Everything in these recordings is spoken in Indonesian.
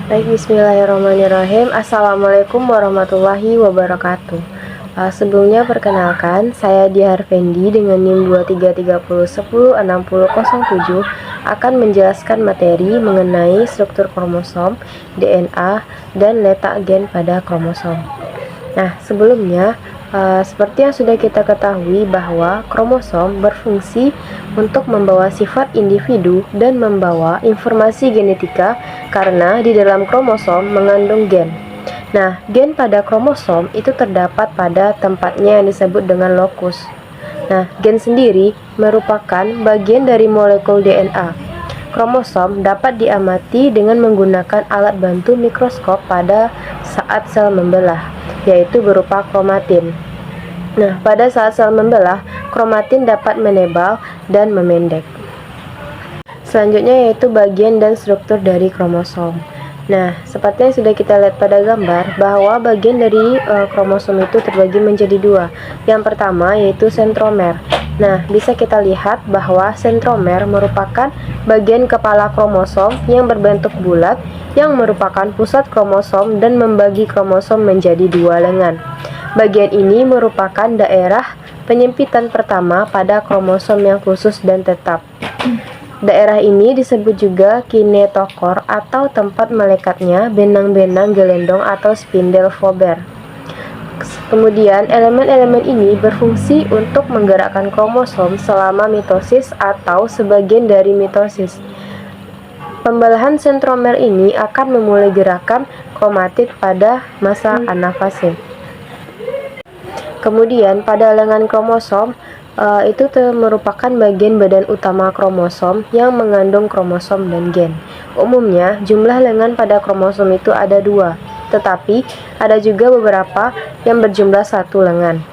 Baik, bismillahirrahmanirrahim. Assalamualaikum warahmatullahi wabarakatuh. Sebelumnya perkenalkan, saya Dia Harvendi dengan NIM 2330106007 akan menjelaskan materi mengenai struktur kromosom, DNA, dan letak gen pada kromosom. Nah, sebelumnya seperti yang sudah kita ketahui bahwa kromosom berfungsi untuk membawa sifat individu dan membawa informasi genetika karena di dalam kromosom mengandung gen. Nah, gen pada kromosom itu terdapat pada tempatnya yang disebut dengan lokus. Nah, gen sendiri merupakan bagian dari molekul DNA. Kromosom dapat diamati dengan menggunakan alat bantu mikroskop pada saat sel membelah, yaitu berupa kromatin. Nah, pada saat sel membelah, kromatin dapat menebal dan memendek. Selanjutnya yaitu bagian dan struktur dari kromosom. Nah, seperti yang sudah kita lihat pada gambar, bahwa bagian dari kromosom itu terbagi menjadi dua. Yang pertama yaitu sentromer. Nah, bisa kita lihat bahwa sentromer merupakan bagian kepala kromosom yang berbentuk bulat, yang merupakan pusat kromosom dan membagi kromosom menjadi dua lengan. Bagian ini merupakan daerah penyempitan pertama pada kromosom yang khusus dan tetap. Daerah ini disebut juga kinetokor atau tempat melekatnya benang-benang gelendong atau spindle Fowler. Kemudian elemen-elemen ini berfungsi untuk menggerakkan kromosom selama mitosis atau sebagian dari mitosis. Pembelahan sentromer ini akan memulai gerakan kromatid pada masa anafase. Kemudian pada lengan kromosom itu merupakan bagian badan utama kromosom yang mengandung kromosom dan gen. Umumnya jumlah lengan pada kromosom itu ada dua, tetapi ada juga beberapa yang berjumlah satu lengan.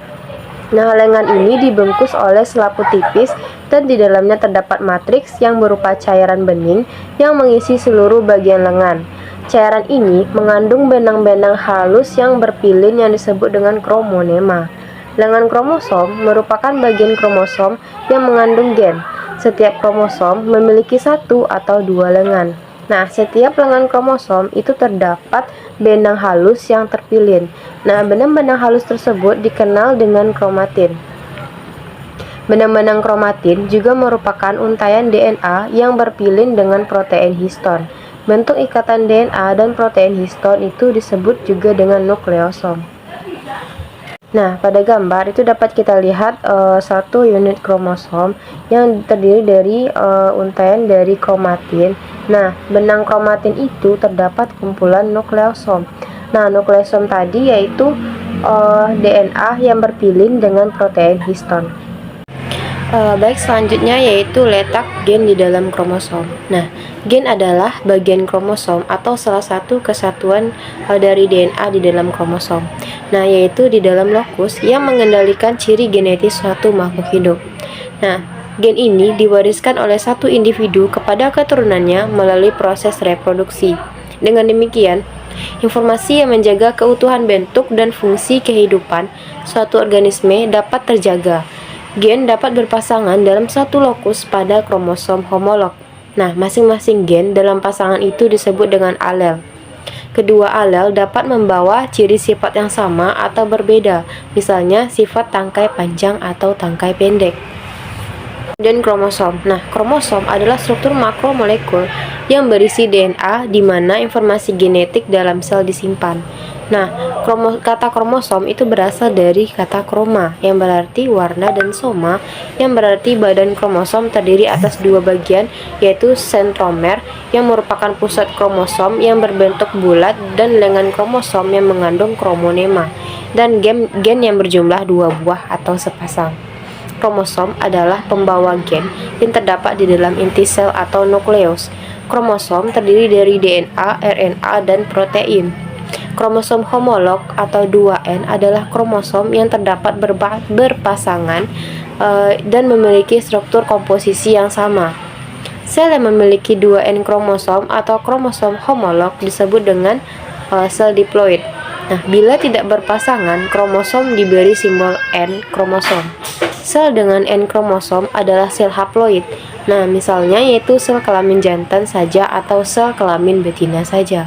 Nah, lengan ini dibungkus oleh selaput tipis dan di dalamnya terdapat matriks yang berupa cairan bening yang mengisi seluruh bagian lengan. Cairan ini mengandung benang-benang halus yang berpilin yang disebut dengan kromonema. Lengan kromosom merupakan bagian kromosom yang mengandung gen. Setiap kromosom memiliki satu atau dua lengan. Nah, setiap lengan kromosom itu terdapat benang halus yang terpilin. Nah, benang-benang halus tersebut dikenal dengan kromatin. Benang-benang kromatin juga merupakan untaian DNA yang berpilin dengan protein histon. Bentuk ikatan DNA dan protein histon itu disebut juga dengan nukleosom. Nah, pada gambar itu dapat kita lihat satu unit kromosom yang terdiri dari untaian dari kromatin. Nah, benang kromatin itu terdapat kumpulan nukleosom. Nah, nukleosom tadi yaitu DNA yang berpilin dengan protein histon. Baik, selanjutnya yaitu letak gen di dalam kromosom. Nah, gen adalah bagian kromosom atau salah satu kesatuan dari DNA di dalam kromosom. Nah, yaitu di dalam lokus yang mengendalikan ciri genetis suatu makhluk hidup. Nah, gen ini diwariskan oleh satu individu kepada keturunannya melalui proses reproduksi. Dengan demikian, informasi yang menjaga keutuhan bentuk dan fungsi kehidupan suatu organisme dapat terjaga. Gen dapat berpasangan dalam satu lokus pada kromosom homolog. Nah, masing-masing gen dalam pasangan itu disebut dengan alel. Kedua alel dapat membawa ciri sifat yang sama atau berbeda, misalnya sifat tangkai panjang atau tangkai pendek. Dan kromosom. Nah, kromosom adalah struktur makromolekul yang berisi DNA di mana informasi genetik dalam sel disimpan. Nah, kata kromosom itu berasal dari kata kroma yang berarti warna dan soma yang berarti badan kromosom terdiri atas dua bagian, yaitu sentromer yang merupakan pusat kromosom yang berbentuk bulat dan lengan kromosom yang mengandung kromonema dan gen yang berjumlah dua buah atau sepasang. Kromosom adalah pembawa gen yang terdapat di dalam inti sel atau nukleus. Kromosom terdiri dari DNA, RNA, dan protein. Kromosom homolog atau 2N adalah kromosom yang terdapat berpasangan dan memiliki struktur komposisi yang sama. Sel yang memiliki 2N kromosom atau kromosom homolog disebut dengan sel diploid. Nah, bila tidak berpasangan, kromosom diberi simbol N kromosom. Sel dengan N kromosom adalah sel haploid. Nah, misalnya yaitu sel kelamin jantan saja atau sel kelamin betina saja.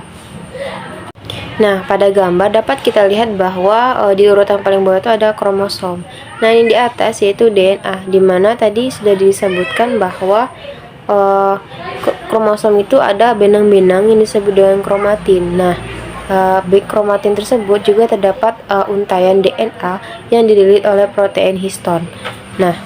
Nah, pada gambar dapat kita lihat bahwa di urutan paling bawah itu ada kromosom. Nah, ini di atas yaitu DNA, di mana tadi sudah disebutkan bahwa eh, kromosom itu ada benang-benang yang disebut dengan kromatin. Nah, kromatin tersebut juga terdapat untaian DNA yang dililit oleh protein histon. Nah,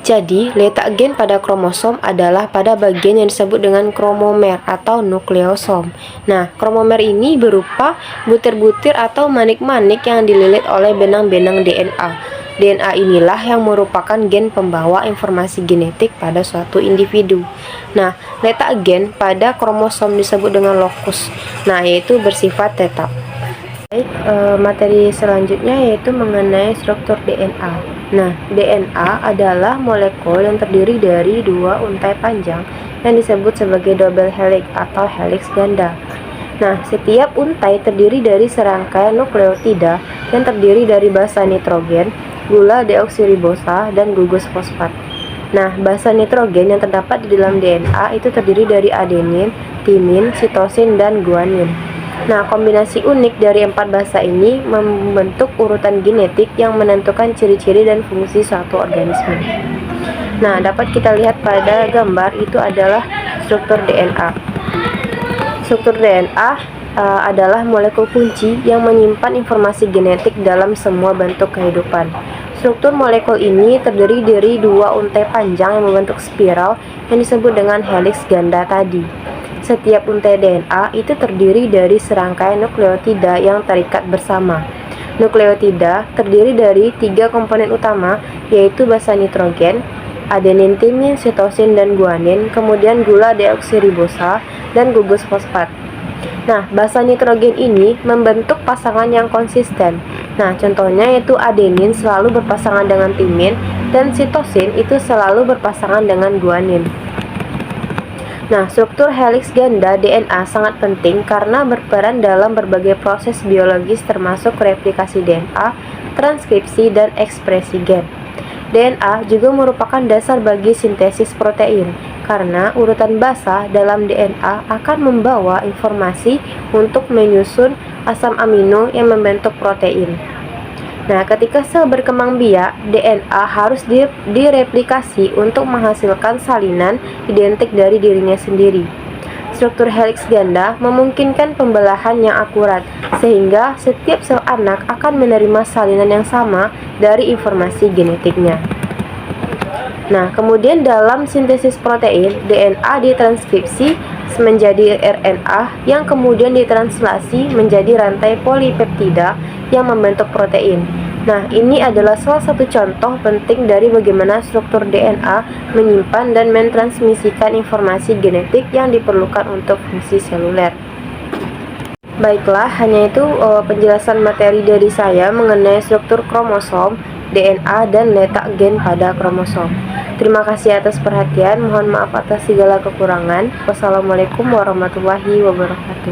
jadi, letak gen pada kromosom adalah pada bagian yang disebut dengan kromomer atau nukleosom. Nah, kromomer ini berupa butir-butir atau manik-manik yang dililit oleh benang-benang DNA. DNA inilah yang merupakan gen pembawa informasi genetik pada suatu individu. Nah, letak gen pada kromosom disebut dengan lokus. Nah, yaitu bersifat tetap. Baik, materi selanjutnya yaitu mengenai struktur DNA. Nah, DNA adalah molekul yang terdiri dari dua untai panjang yang disebut sebagai double helix atau helix ganda. Nah, setiap untai terdiri dari serangkaian nukleotida yang terdiri dari basa nitrogen, gula deoksiribosa, dan gugus fosfat. Nah, basa nitrogen yang terdapat di dalam DNA itu terdiri dari adenin, timin, sitosin, dan guanin. Nah, kombinasi unik dari 4 basa ini membentuk urutan genetik yang menentukan ciri-ciri dan fungsi suatu organisme. Nah, dapat kita lihat pada gambar itu adalah struktur DNA. Struktur DNA adalah molekul kunci yang menyimpan informasi genetik dalam semua bentuk kehidupan. Struktur molekul ini terdiri dari dua untai panjang yang membentuk spiral yang disebut dengan helix ganda tadi. Setiap untai DNA itu terdiri dari serangkaian nukleotida yang terikat bersama. Nukleotida terdiri dari 3 komponen utama, yaitu basa nitrogen, adenin, timin, sitosin, dan guanin, kemudian gula deoksiribosa, dan gugus fosfat. Nah, basa nitrogen ini membentuk pasangan yang konsisten. Nah, contohnya yaitu adenin selalu berpasangan dengan timin, dan sitosin itu selalu berpasangan dengan guanin. Nah, struktur helix ganda DNA sangat penting karena berperan dalam berbagai proses biologis termasuk replikasi DNA, transkripsi, dan ekspresi gen. DNA juga merupakan dasar bagi sintesis protein, karena urutan basa dalam DNA akan membawa informasi untuk menyusun asam amino yang membentuk protein. Nah, ketika sel berkembang biak, DNA harus direplikasi untuk menghasilkan salinan identik dari dirinya sendiri. Struktur helix ganda memungkinkan pembelahan yang akurat, sehingga setiap sel anak akan menerima salinan yang sama dari informasi genetiknya. Nah, kemudian dalam sintesis protein, DNA ditranskripsi menjadi RNA yang kemudian ditranslasi menjadi rantai polipeptida yang membentuk protein. Nah, ini adalah salah satu contoh penting dari bagaimana struktur DNA menyimpan dan mentransmisikan informasi genetik yang diperlukan untuk fungsi seluler. Baiklah, hanya itu penjelasan materi dari saya mengenai struktur kromosom, DNA, dan letak gen pada kromosom. Terima kasih atas perhatian, mohon maaf atas segala kekurangan. Wassalamualaikum warahmatullahi wabarakatuh.